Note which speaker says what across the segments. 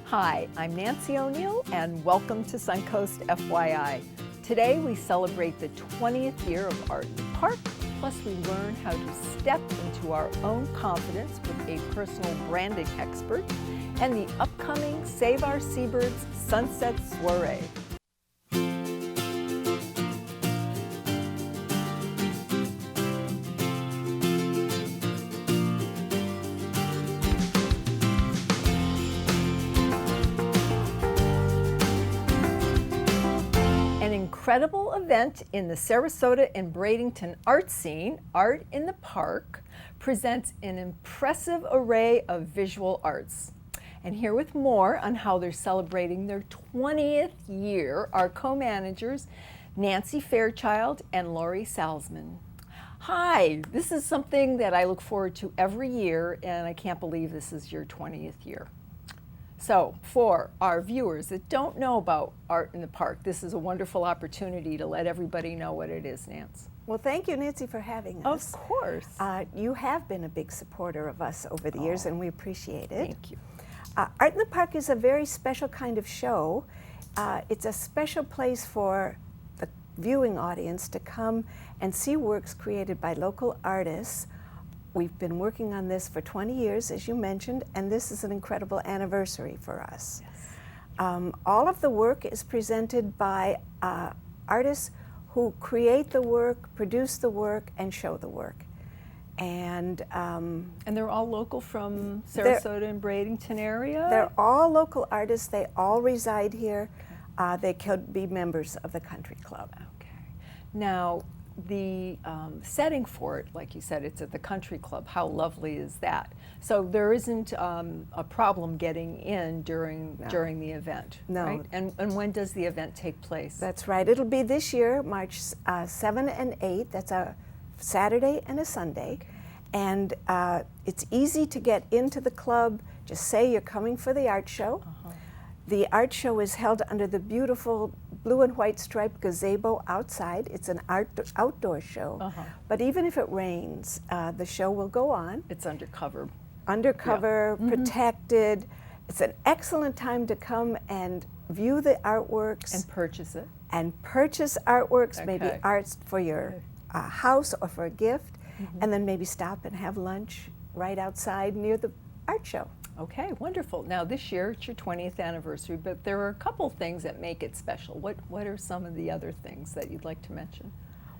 Speaker 1: Hi, I'm Nancy O'Neill and welcome to Suncoast FYI. Today we celebrate the 20th year of Art in the Park, plus we learn how to step into our own confidence with a personal branding expert and the upcoming Save Our Seabirds Sunset Soiree. An incredible event in the Sarasota and Bradenton art scene, Art in the Park, presents an impressive array of visual arts. And here with more on how they're celebrating their 20th year are co-managers Nancy Fairchild and Lori Salzman. Hi, this is something that I look forward to every year, and I can't believe this is your 20th year. So for our viewers that don't know about Art in the Park, this is a wonderful opportunity to let everybody know what it is, Nance.
Speaker 2: Well, thank you, Nancy, for having us.
Speaker 1: Of course.
Speaker 2: You have been a big supporter of us over the years, and we appreciate it.
Speaker 1: Thank you.
Speaker 2: Art in the Park is a very special kind of show. It's a special place for the viewing audience to come and see works created by local artists. We've been working on this for 20 years, as you mentioned, and this is an incredible anniversary for us. Yes. All of the work is presented by artists who create the work, produce the work, and show the work. And
Speaker 1: they're all local from Sarasota and Bradenton area?
Speaker 2: They're all local artists. They all reside here. Okay. They could be members of the country club.
Speaker 1: Okay. Now, the setting for it, like you said, it's at the country club. How lovely is that? So there isn't a problem getting in during the event,
Speaker 2: no.
Speaker 1: Right? And when does the event take place?
Speaker 2: That's right. It'll be this year, March 7 and 8. That's a Saturday and a Sunday. Okay. And it's easy to get into the club. Just say you're coming for the art show. Uh-huh. The art show is held under the beautiful blue and white striped gazebo outside. It's an outdoor show. Uh-huh. But even if it rains, the show will go on.
Speaker 1: It's undercover.
Speaker 2: Undercover,
Speaker 1: yeah.
Speaker 2: Protected. It's an excellent time to come and view the artworks.
Speaker 1: And purchase it.
Speaker 2: And purchase artworks,
Speaker 1: okay.
Speaker 2: Maybe arts for your house or for a gift. Mm-hmm. And then maybe stop and have lunch right outside near the art show.
Speaker 1: Okay, wonderful. Now this year it's your 20th anniversary, but there are a couple things that make it special. What are some of the other things that you'd like to mention?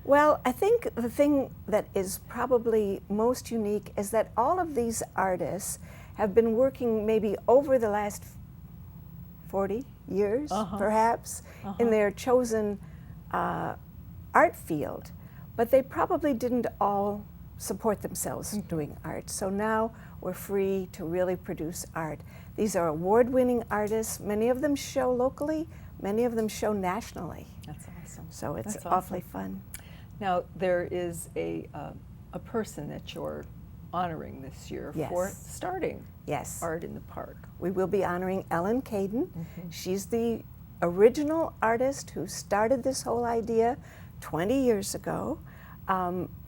Speaker 2: Well, I think the thing that is probably most unique is that all of these artists have been working maybe over the last 40 years, perhaps, in their chosen art field, but they probably didn't all support themselves doing art. So now we're free to really produce art. These are award-winning artists. Many of them show locally, many of them show nationally.
Speaker 1: That's awesome.
Speaker 2: So it's
Speaker 1: That's
Speaker 2: awfully
Speaker 1: awesome.
Speaker 2: fun.
Speaker 1: Now there is a person that you're honoring this year
Speaker 2: yes.
Speaker 1: for starting
Speaker 2: yes.
Speaker 1: Art in the Park.
Speaker 2: We will be honoring Ellen Caden. She's the original artist who started this whole idea 20 years ago.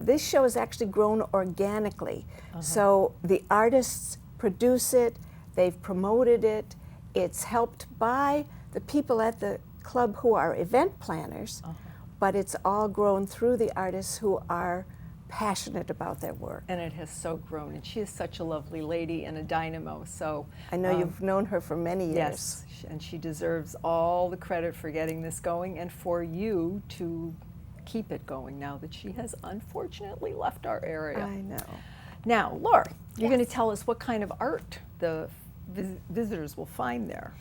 Speaker 2: This show has actually grown organically. So the artists produce it, they've promoted it, it's helped by the people at the club who are event planners, but it's all grown through the artists who are passionate about their work.
Speaker 1: And it has so grown, and she is such a lovely lady and a dynamo. So
Speaker 2: I know you've known her for many years.
Speaker 1: Yes, and she deserves all the credit for getting this going and for you to keep it going now that she has unfortunately left our area.
Speaker 2: I know.
Speaker 1: Now, Laura, you're
Speaker 3: Yes.
Speaker 1: going to tell us what kind of art the visitors will find there.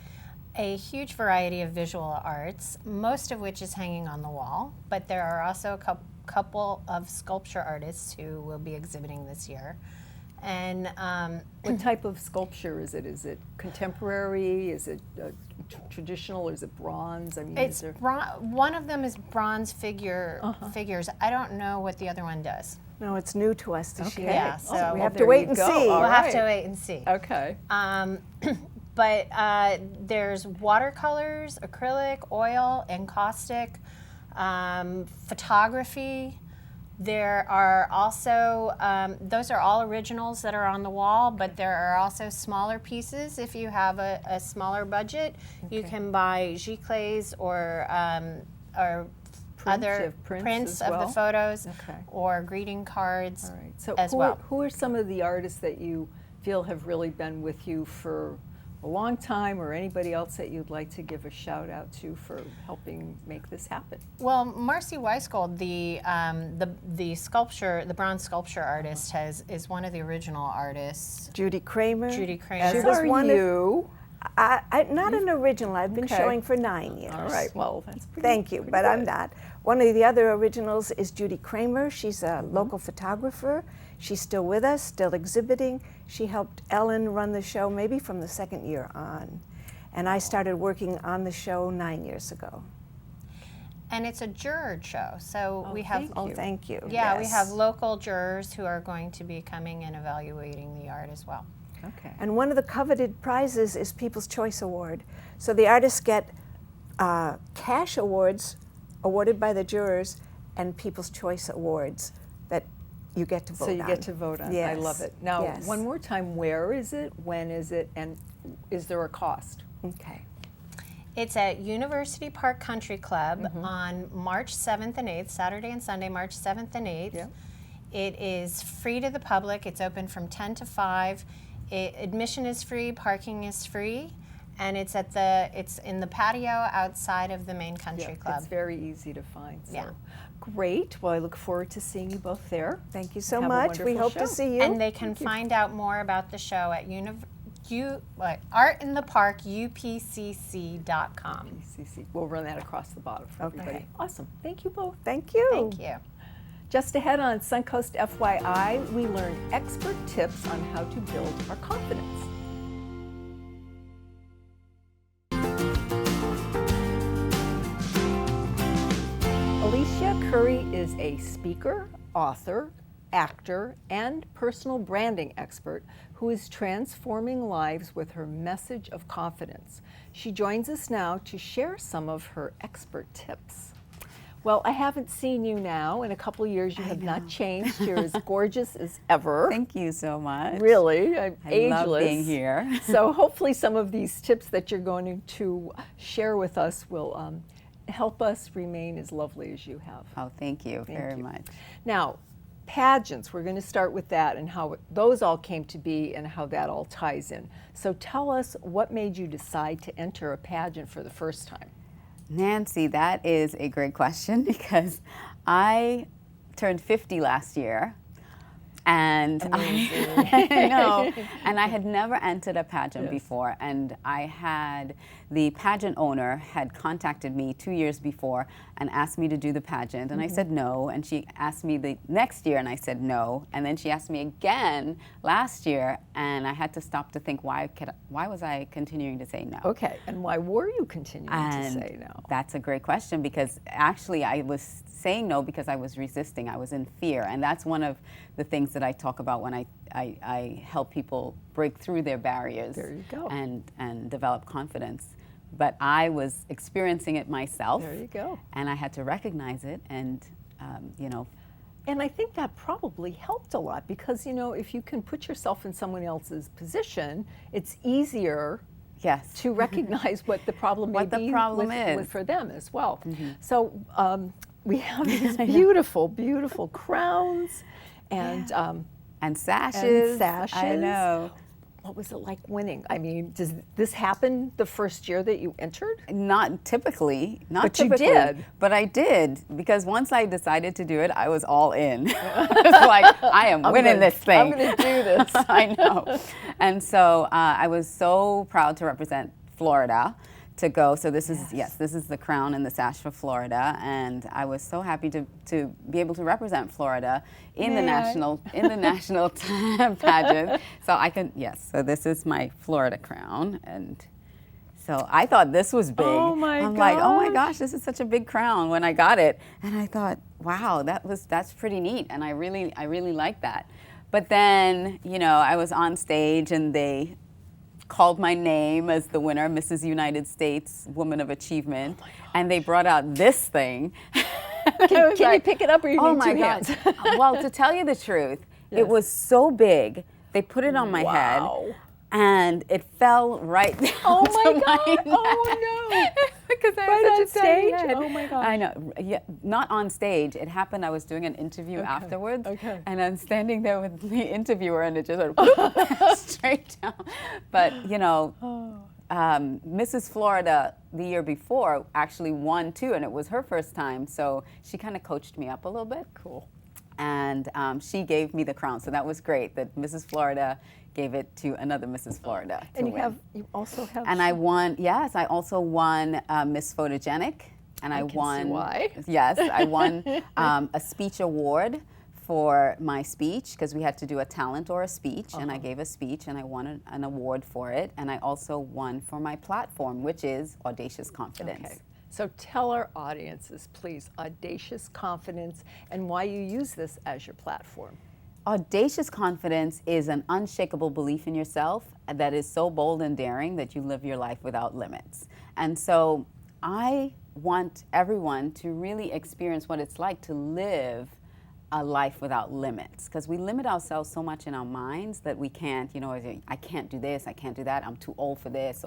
Speaker 3: A huge variety of visual arts, most of which is hanging on the wall, but there are also a couple of sculpture artists who will be exhibiting this year. And
Speaker 1: what type of sculpture is it? Is it contemporary? Is it traditional? Or is it bronze? I mean,
Speaker 3: it's one of them is bronze figures. I don't know what the other one does.
Speaker 2: No, it's new to us this year.
Speaker 3: Yeah, so
Speaker 2: we have to wait and see.
Speaker 3: We'll have to wait and see.
Speaker 1: Okay.
Speaker 3: But there's watercolors, acrylic, oil, encaustic, photography, There are also, those are all originals that are on the wall, but there are also smaller pieces. If you have a smaller budget, you can buy giclées or other prints of the photos or greeting cards
Speaker 1: All right. So
Speaker 3: as well.
Speaker 1: Who are some of the artists that you feel have really been with you for a long time, or anybody else that you'd like to give a shout out to for helping make this happen?
Speaker 3: Well, Marcy Weisgold, the sculpture, the bronze sculpture artist, is one of the original artists.
Speaker 2: Judy Kramer.
Speaker 3: Judy Kramer.
Speaker 1: As
Speaker 2: She was
Speaker 1: are
Speaker 2: one
Speaker 1: you.
Speaker 2: Not an original. I've been showing for 9 years.
Speaker 1: All right. Well, that's pretty.
Speaker 2: Thank you, but I'm not. One of the other originals is Judy Kramer. She's a local photographer. She's still with us, still exhibiting. She helped Ellen run the show maybe from the second year on. And I started working on the show 9 years ago.
Speaker 3: And it's a juror show, so we have.
Speaker 2: Thank you.
Speaker 3: Yeah, we
Speaker 2: Yes.
Speaker 3: have local jurors who are going to be coming and evaluating the art as well.
Speaker 1: Okay.
Speaker 2: And one of the coveted prizes is People's Choice Award. So the artists get cash awards awarded by the jurors and People's Choice Awards that you get to vote on.
Speaker 1: So you get to vote on.
Speaker 2: Yes.
Speaker 1: I love it. Now,
Speaker 2: Yes.
Speaker 1: one more time, where is it? When is it? And is there a cost?
Speaker 2: Okay.
Speaker 3: It's at University Park Country Club on March 7th and 8th, Saturday and Sunday, March 7th and 8th.
Speaker 1: Yep.
Speaker 3: It is free to the public. It's open from 10 to 5. Admission is free, parking is free, and it's in the patio outside of the main country club.
Speaker 1: It's very easy to find. So.
Speaker 3: Yeah.
Speaker 1: Great. Well, I look forward to seeing you both there.
Speaker 2: Thank you so
Speaker 1: Have a
Speaker 2: much. We
Speaker 1: wonderful
Speaker 2: hope
Speaker 1: show.
Speaker 2: to see you.
Speaker 3: And they can find out more about the show at Art in the Park, upcc.com.
Speaker 1: CC. We'll run that across the bottom for everybody.
Speaker 2: Okay.
Speaker 1: Awesome. Thank you both.
Speaker 2: Thank you.
Speaker 3: Thank you.
Speaker 1: Just ahead on Suncoast FYI, we learned expert tips on how to build our confidence. Alicia Curry is a speaker, author, actor, and personal branding expert who is transforming lives with her message of confidence. She joins us now to share some of her expert tips. Well, I haven't seen you now. In a couple of years, you have not changed. You're as gorgeous as ever.
Speaker 4: Thank you so much.
Speaker 1: Really, I'm
Speaker 4: I
Speaker 1: ageless.
Speaker 4: love being here.
Speaker 1: So hopefully some of these tips that you're going to share with us will help us remain as lovely as you have.
Speaker 4: Oh, thank you very much.
Speaker 1: Now, pageants, we're going to start with that and how those all came to be and how that all ties in. So tell us what made you decide to enter a pageant for the first time?
Speaker 4: Nancy, that is a great question because I turned 50 last year. And I know, and I had never entered a pageant before, and I had, the pageant owner had contacted me 2 years before and asked me to do the pageant, and I said no, and she asked me the next year, and I said no, and then she asked me again last year, and I had to stop to think, why was I continuing to say no?
Speaker 1: Okay, and why were you continuing to say no?
Speaker 4: That's a great question because actually I was saying no because I was resisting, I was in fear, and that's one of the things that I talk about when I help people break through their barriers.
Speaker 1: There you go.
Speaker 4: And develop confidence. But I was experiencing it myself.
Speaker 1: There you go.
Speaker 4: And I had to recognize it and,
Speaker 1: And I think that probably helped a lot because, you know, if you can put yourself in someone else's position, it's easier
Speaker 4: yes.
Speaker 1: to recognize what the problem may
Speaker 4: What the
Speaker 1: be
Speaker 4: problem is.
Speaker 1: for them as well. So we have these beautiful, beautiful crowns and
Speaker 4: sashes.
Speaker 1: I
Speaker 4: know.
Speaker 1: What was it like winning? I mean, does this happen the first year that you entered?
Speaker 4: Not typically. Not
Speaker 1: But you
Speaker 4: typically,
Speaker 1: did.
Speaker 4: But I did because once I decided to do it, I was all in. It's like I am winning this thing.
Speaker 1: I'm going to do this.
Speaker 4: I know. And so I was so proud to represent Florida. To go, so this is this is the crown and the sash for Florida, and I was so happy to be able to represent Florida in the national pageant. So I can so this is my Florida crown, and so I thought this was big.
Speaker 1: Oh my
Speaker 4: I'm like, oh my gosh, this is such a big crown when I got it, and I thought, wow, that's pretty neat, and I really liked that. But then I was on stage and they called my name as the winner, Mrs. United States Woman of Achievement, and they brought out this thing.
Speaker 1: Can you pick it up, or you
Speaker 4: Oh
Speaker 1: need
Speaker 4: my
Speaker 1: two
Speaker 4: God.
Speaker 1: hands?
Speaker 4: Well, to tell you the truth,
Speaker 1: Yes.
Speaker 4: it was so big. They put it on my head,
Speaker 1: Wow.
Speaker 4: and it fell right down
Speaker 1: Oh
Speaker 4: to
Speaker 1: my God.
Speaker 4: neck.
Speaker 1: Oh no.
Speaker 4: Because I
Speaker 1: Right
Speaker 4: have
Speaker 1: on
Speaker 4: such a tiny
Speaker 1: stage?
Speaker 4: head.
Speaker 1: Oh my gosh.
Speaker 4: I know. Yeah, not on stage. It happened. I was doing an interview afterwards,
Speaker 1: okay.
Speaker 4: and I'm standing there with the interviewer, and it just went whoop, straight down. But you know, Mrs. Florida the year before actually won too, and it was her first time. So she kind of coached me up a little bit.
Speaker 1: Cool.
Speaker 4: And she gave me the crown, so that was great. That Mrs. Florida gave it to another Mrs. Florida.
Speaker 1: And
Speaker 4: to win.
Speaker 1: you also have.
Speaker 4: And I won. Yes, I also won Miss Photogenic, and I
Speaker 1: can see
Speaker 4: won.
Speaker 1: why.
Speaker 4: Yes, I won a speech award for my speech, because we had to do a talent or a speech, and I gave a speech, and I won an award for it. And I also won for my platform, which is Audacious Confidence.
Speaker 1: Okay. So tell our audiences, please, Audacious Confidence and why you use this as your platform.
Speaker 4: Audacious confidence is an unshakable belief in yourself that is so bold and daring that you live your life without limits. And so I want everyone to really experience what it's like to live a life without limits, because we limit ourselves so much in our minds that we can't, you know, I can't do this, I can't do that, I'm too old for this,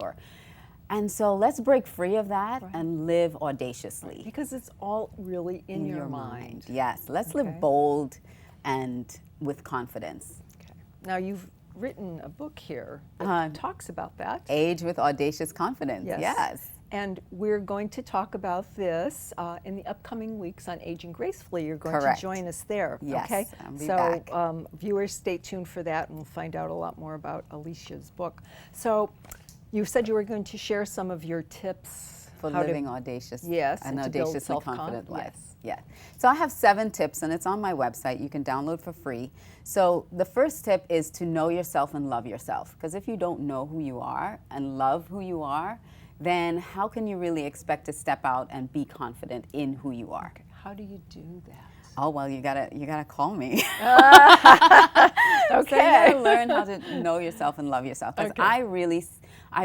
Speaker 4: and so let's break free of that and live audaciously.
Speaker 1: Because it's all really in your mind.
Speaker 4: Yes, let's
Speaker 1: Okay.
Speaker 4: live bold and with confidence.
Speaker 1: Okay. Now you've written a book here that talks about that.
Speaker 4: Age with Audacious Confidence. Yes.
Speaker 1: And we're going to talk about this in the upcoming weeks on Aging Gracefully. You're going
Speaker 4: Correct.
Speaker 1: to join us there.
Speaker 4: Yes,
Speaker 1: Okay.
Speaker 4: I'll be
Speaker 1: so
Speaker 4: back.
Speaker 1: Viewers, stay tuned for that, and we'll find out a lot more about Alicia's book. So you said you were going to share some of your tips
Speaker 4: For
Speaker 1: how to-
Speaker 4: living audacious,
Speaker 1: Yes,
Speaker 4: an
Speaker 1: and to build
Speaker 4: audaciously confident life.
Speaker 1: yes.
Speaker 4: Yeah. So I have 7 tips, and it's on my website. You can download for free. So the first tip is to know yourself and love yourself. Because if you don't know who you are and love who you are, then how can you really expect to step out and be confident in who you are?
Speaker 1: Okay. How do you do that?
Speaker 4: Oh well, you gotta call me.
Speaker 1: Okay.
Speaker 4: So you gotta learn how to know yourself and love yourself. Because
Speaker 1: Okay.
Speaker 4: I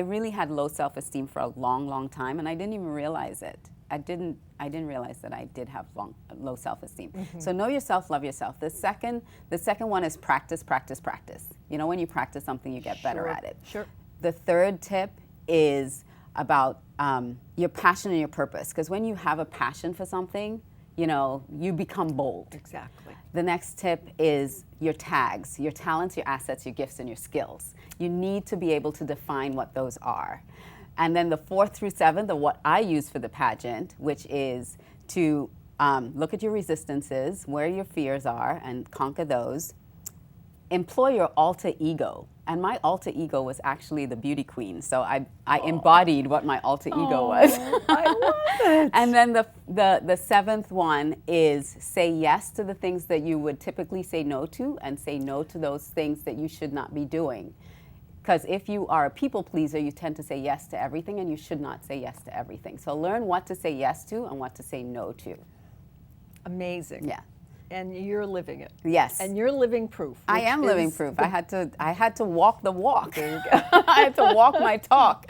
Speaker 4: really had low self-esteem for a long, long time, and I didn't even realize it. I didn't realize that I did have low self-esteem. So know yourself, love yourself. The second one is practice, practice, practice. You know, when you practice something, you get better
Speaker 1: Sure,
Speaker 4: at it.
Speaker 1: sure.
Speaker 4: The third tip is about your passion and your purpose. Because when you have a passion for something, you know, you become bold.
Speaker 1: Exactly.
Speaker 4: The next tip is your tags, your talents, your assets, your gifts, and your skills. You need to be able to define what those are. And then the 4th through 7th are what I use for the pageant, which is to look at your resistances, where your fears are, and conquer those. Employ your alter ego. And my alter ego was actually the beauty queen. So I embodied what my alter ego was.
Speaker 1: I love it.
Speaker 4: And then the 7th one is say yes to the things that you would typically say no to, and say no to those things that you should not be doing. Because if you are a people pleaser, you tend to say yes to everything, and you should not say yes to everything. So learn what to say yes to and what to say no to.
Speaker 1: Amazing.
Speaker 4: Yeah.
Speaker 1: And you're living it.
Speaker 4: Yes.
Speaker 1: And you're living proof.
Speaker 4: I
Speaker 1: which
Speaker 4: am living
Speaker 1: is
Speaker 4: proof.
Speaker 1: the-
Speaker 4: I had to walk the walk. There you go. I had to walk my talk.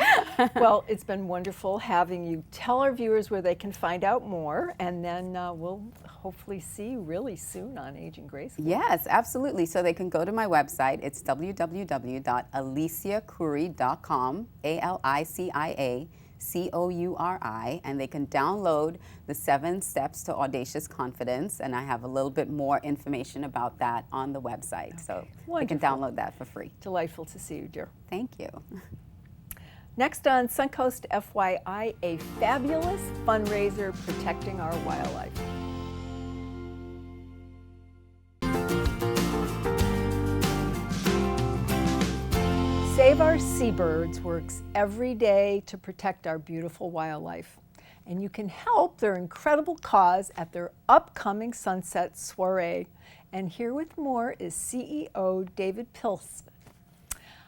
Speaker 1: Well, it's been wonderful having you. Tell our viewers where they can find out more, and then we'll hopefully see you really soon on Aging Gracefully.
Speaker 4: Yes, absolutely. So they can go to my website. It's www.aliciacouri.com, ALICIACOURI, and they can download the 7 steps to audacious confidence, and I have a little bit more information about that on the website. So they can
Speaker 1: Wonderful.
Speaker 4: download that for free.
Speaker 1: Delightful to see you, dear.
Speaker 4: Thank you.
Speaker 1: Next on Suncoast FYI, a fabulous fundraiser protecting our wildlife. Save Our Seabirds works every day to protect our beautiful wildlife. And you can help their incredible cause at their upcoming Sunset Soiree. And here with more is CEO David Pilson.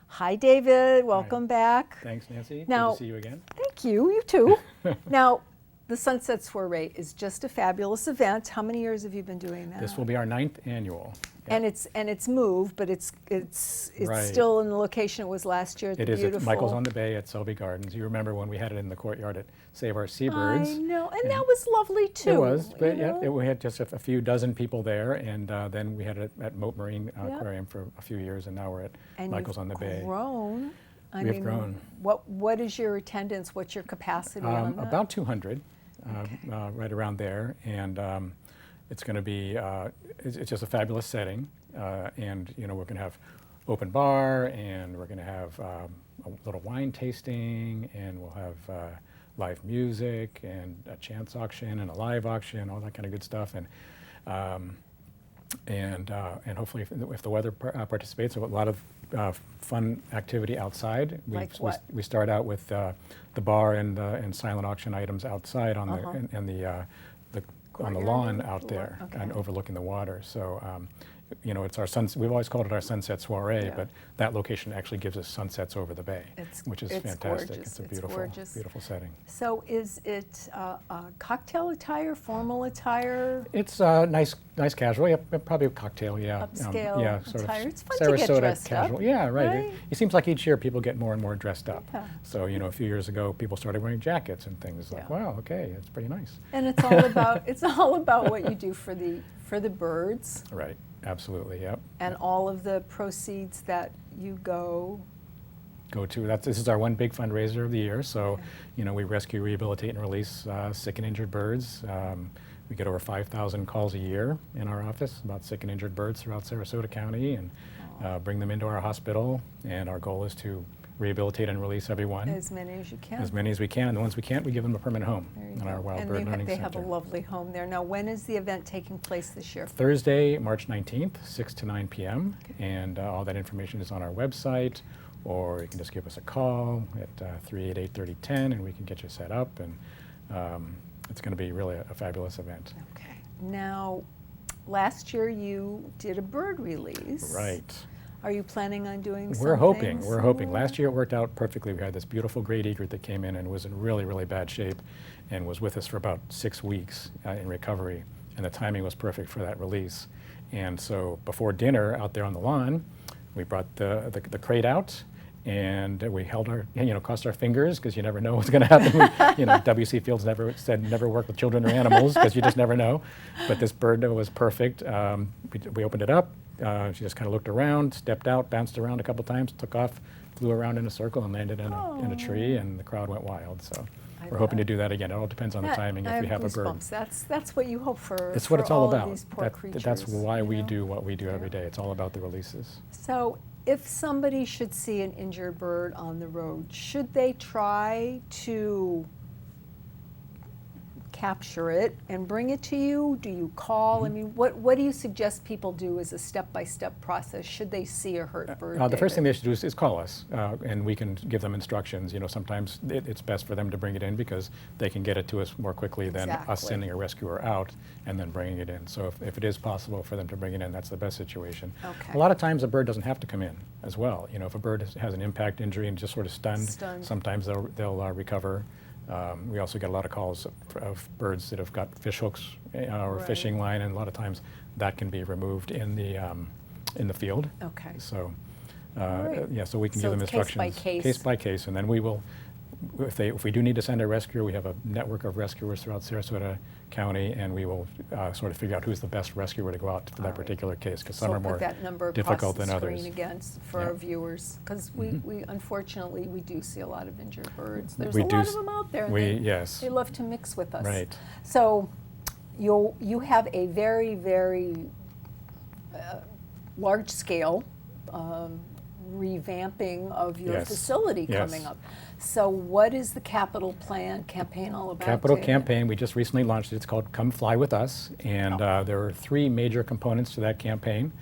Speaker 1: Hi, David. Welcome back.
Speaker 5: Thanks, Nancy.
Speaker 1: Now-
Speaker 5: Good to see you again.
Speaker 1: Thank you. You too. Now, the Sunset Soiree is just a fabulous event. How many years have you been doing that?
Speaker 5: This will be our 9th annual,
Speaker 1: And it's moved, but it's
Speaker 5: Right.
Speaker 1: still in the location it was last year.
Speaker 5: It is.
Speaker 1: Beautiful.
Speaker 5: It's Michael's on the Bay at Selby Gardens. You remember when we had it in the courtyard at Save Our Seabirds?
Speaker 1: I know, and that was lovely too.
Speaker 5: It was, but
Speaker 1: you know?
Speaker 5: we had just a few dozen people there, and then we had it at Moat Marine Aquarium for a few years, and now we're at
Speaker 1: And
Speaker 5: Michael's on the Bay.
Speaker 1: Grown. I
Speaker 5: We have
Speaker 1: mean,
Speaker 5: grown.
Speaker 1: What is your attendance? What's your capacity on that?
Speaker 5: About 200, right around there, and it's going to be it's just a fabulous setting, and we're going to have open bar, and we're going to have a little wine tasting, and we'll have live music and a chance auction and a live auction, all that kind of good stuff, and hopefully if the weather participates, a lot of fun activity outside.
Speaker 1: Like what?
Speaker 5: We start out with the bar and silent auction items outside on on the lawn out there and overlooking the water. So it's our we've always called it our sunset soiree, but that location actually gives us sunsets over the bay, which is fantastic.
Speaker 1: Gorgeous.
Speaker 5: It's a beautiful, beautiful setting.
Speaker 1: So is it cocktail attire, formal attire?
Speaker 5: It's nice casual. Yeah, probably a cocktail. Yeah,
Speaker 1: Upscale
Speaker 5: sort
Speaker 1: attire.
Speaker 5: of
Speaker 1: It's fun to get
Speaker 5: Sarasota
Speaker 1: dressed
Speaker 5: casual.
Speaker 1: up,
Speaker 5: Yeah, right.
Speaker 1: right?
Speaker 5: It seems like each year people get more and more dressed up.
Speaker 1: Yeah.
Speaker 5: So a few years ago, people started wearing jackets and things. Like,
Speaker 1: Yeah.
Speaker 5: wow, okay, it's pretty nice.
Speaker 1: And it's all about what you do for the birds.
Speaker 5: Right. Absolutely. Yep.
Speaker 1: And all of the proceeds that you go
Speaker 5: to. This is our one big fundraiser of the year. So, we rescue, rehabilitate, and release sick and injured birds. We get over 5,000 calls a year in our office about sick and injured birds throughout Sarasota County, and bring them into our hospital. And our goal is to rehabilitate and release everyone.
Speaker 1: as many as you can.
Speaker 5: As many as we can. And the ones we can't, we give them a permanent home
Speaker 1: There you
Speaker 5: in
Speaker 1: go.
Speaker 5: our Wild
Speaker 1: And
Speaker 5: Bird Learning
Speaker 1: they
Speaker 5: Center.
Speaker 1: have a lovely home there. Now, when is the event taking place this year?
Speaker 5: Thursday, March 19th, 6 to 9 p.m. And all that information is on our website, or you can just give us a call at 388-3010, and we can get you set up. And it's going to be really a fabulous event.
Speaker 1: Okay. Now, last year you did a bird release.
Speaker 5: Right.
Speaker 1: Are you planning on doing something?
Speaker 5: We're hoping.
Speaker 1: similar?
Speaker 5: Last year it worked out perfectly. We had this beautiful great egret that came in and was in really, really bad shape, and was with us for about 6 weeks in recovery. And the timing was perfect for that release. And so before dinner out there on the lawn, we brought the crate out, and we held crossed our fingers, because you never know what's going to happen. W.C. Fields never work with children or animals, because you just never know. But this bird was perfect. We opened it up. She just kind of looked around, stepped out, bounced around a couple times, took off, flew around in a circle, and landed in a tree, and the crowd went wild. So we're hoping to do that again. It all depends on the timing if we have a bird.
Speaker 1: Goosebumps. That's what you hope for.
Speaker 5: That's what it's all about.
Speaker 1: These poor creatures,
Speaker 5: that's why we do what we do every day. It's all about the releases.
Speaker 1: So, if somebody should see an injured bird on the road, should they try to capture it and bring it to you? Do you call? I mean, what do you suggest people do as a step-by-step process should they see a hurt bird?
Speaker 5: The first thing they should do is call us, and we can give them instructions. Sometimes it's best for them to bring it in, because they can get it to us more quickly than us sending a rescuer out and then bringing it in. So if it is possible for them to bring it in, that's the best situation.
Speaker 1: Okay.
Speaker 5: A lot of times a bird doesn't have to come in as well. If a bird has an impact injury and just sort of stunned. Sometimes they'll recover. We also get a lot of calls of birds that have got fish hooks or fishing line, and a lot of times that can be removed in the field.
Speaker 1: Okay.
Speaker 5: So,
Speaker 1: right.
Speaker 5: so we can
Speaker 1: So
Speaker 5: give them
Speaker 1: it's case
Speaker 5: instructions.
Speaker 1: by case.
Speaker 5: Case by case, and then we will, if we do need to send a rescuer, we have a network of rescuers throughout Sarasota County, and we will sort of figure out who's the best rescuer to go out for that particular case, because some are more
Speaker 1: put that number
Speaker 5: difficult
Speaker 1: across
Speaker 5: than
Speaker 1: the screen
Speaker 5: others.
Speaker 1: again for our viewers, because we unfortunately we do see a lot of injured birds. There's
Speaker 5: We
Speaker 1: a
Speaker 5: do
Speaker 1: lot
Speaker 5: s-
Speaker 1: of them out there. And
Speaker 5: yes.
Speaker 1: they love to mix with us.
Speaker 5: Right.
Speaker 1: So you have a very, very large scale revamping of your
Speaker 5: Yes.
Speaker 1: facility
Speaker 5: Yes.
Speaker 1: coming up. So what is the capital plan campaign all about?
Speaker 5: Capital
Speaker 1: David?
Speaker 5: campaign, we just recently launched it. It's called Come Fly With Us, and there are 3 major components to that campaign.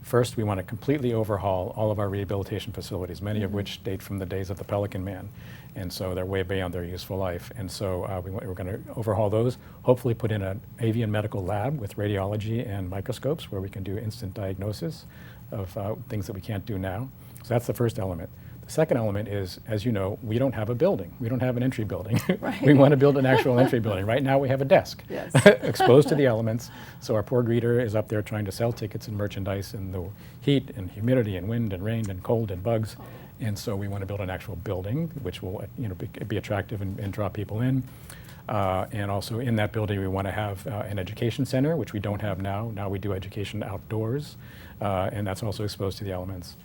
Speaker 5: First, we want to completely overhaul all of our rehabilitation facilities, many of which date from the days of the Pelican Man, and so they're way beyond their useful life. And so we're going to overhaul those, hopefully put in an avian medical lab with radiology and microscopes where we can do instant diagnosis of things that we can't do now. So that's the first element. The second element is, as you know, we don't have a building. We don't have an entry building.
Speaker 1: Right.
Speaker 5: We want to build an actual entry building. Right now we have a desk
Speaker 1: Yes.
Speaker 5: exposed to the elements. So our poor greeter is up there trying to sell tickets and merchandise in the heat and humidity and wind and rain and cold and bugs. And so we want to build an actual building which will be attractive and draw people in. And also in that building we want to have an education center, which we don't have now. Now we do education outdoors, and that's also exposed to the elements.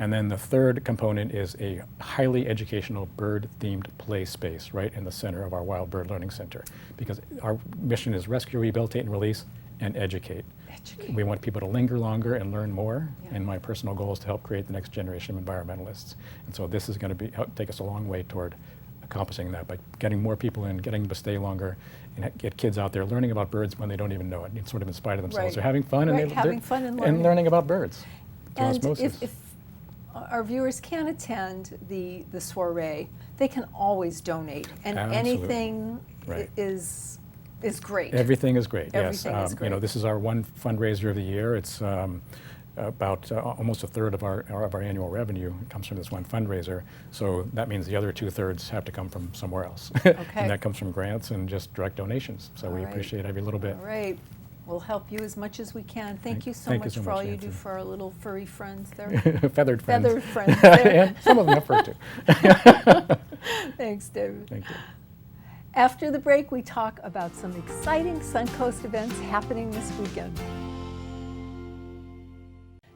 Speaker 5: And then the third component is a highly educational bird-themed play space right in the center of our Wild Bird Learning Center, because our mission is rescue, rehabilitate, and release, and educate. We want people to linger longer and learn more, and my personal goal is to help create the next generation of environmentalists. And so this is going to take us a long way toward accomplishing that, by getting more people in, getting them to stay longer, and get kids out there learning about birds when they don't even know it, and sort of in spite of themselves.
Speaker 1: Right.
Speaker 5: They're having fun,
Speaker 1: Right,
Speaker 5: and
Speaker 1: having fun and
Speaker 5: and learning about birds through
Speaker 1: And
Speaker 5: osmosis.
Speaker 1: if our viewers can't attend the soiree, they can always donate, and
Speaker 5: Absolutely.
Speaker 1: anything
Speaker 5: Right.
Speaker 1: is great.
Speaker 5: Everything is great.
Speaker 1: Everything
Speaker 5: yes.
Speaker 1: is great.
Speaker 5: This is our one fundraiser of the year. It's about almost a third of our annual revenue comes from this one fundraiser. So that means the other 2/3 have to come from somewhere else,
Speaker 1: Okay.
Speaker 5: and that comes from grants and just direct donations. So we
Speaker 1: All right.
Speaker 5: appreciate every little bit.
Speaker 1: All right. We'll help you as much as we can. Thank you so
Speaker 5: Thank you
Speaker 1: much
Speaker 5: so
Speaker 1: for
Speaker 5: much,
Speaker 1: all you do
Speaker 5: Nancy.
Speaker 1: for our little furry friends there.
Speaker 5: Feathered friends.
Speaker 1: Feathered friends there.
Speaker 5: And some of them have fur too.
Speaker 1: Thanks, David.
Speaker 5: Thank you.
Speaker 1: After the break, we talk about some exciting Suncoast events happening this weekend.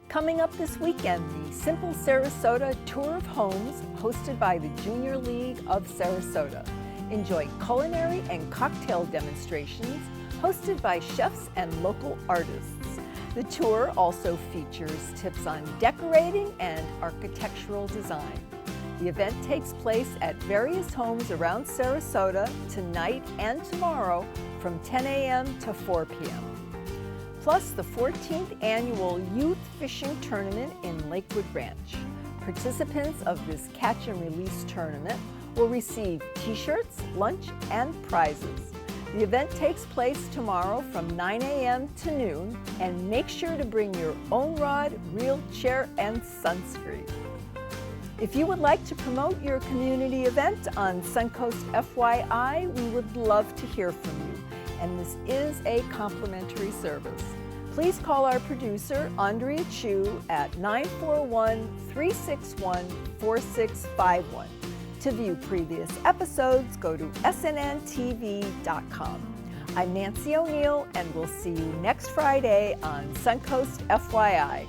Speaker 1: Coming up this weekend, the Simple Sarasota Tour of Homes, hosted by the Junior League of Sarasota. Enjoy culinary and cocktail demonstrations hosted by chefs and local artists. The tour also features tips on decorating and architectural design. The event takes place at various homes around Sarasota tonight and tomorrow from 10 a.m. to 4 p.m. Plus the 14th annual Youth Fishing Tournament in Lakewood Ranch. Participants of this catch and release tournament will receive t-shirts, lunch, and prizes. The event takes place tomorrow from 9 a.m. to noon, and make sure to bring your own rod, reel, chair, and sunscreen. If you would like to promote your community event on Suncoast FYI, we would love to hear from you, and this is a complimentary service. Please call our producer, Andrea Chu, at 941-361-4651. To view previous episodes, go to snntv.com. I'm Nancy O'Neill, and we'll see you next Friday on Suncoast FYI.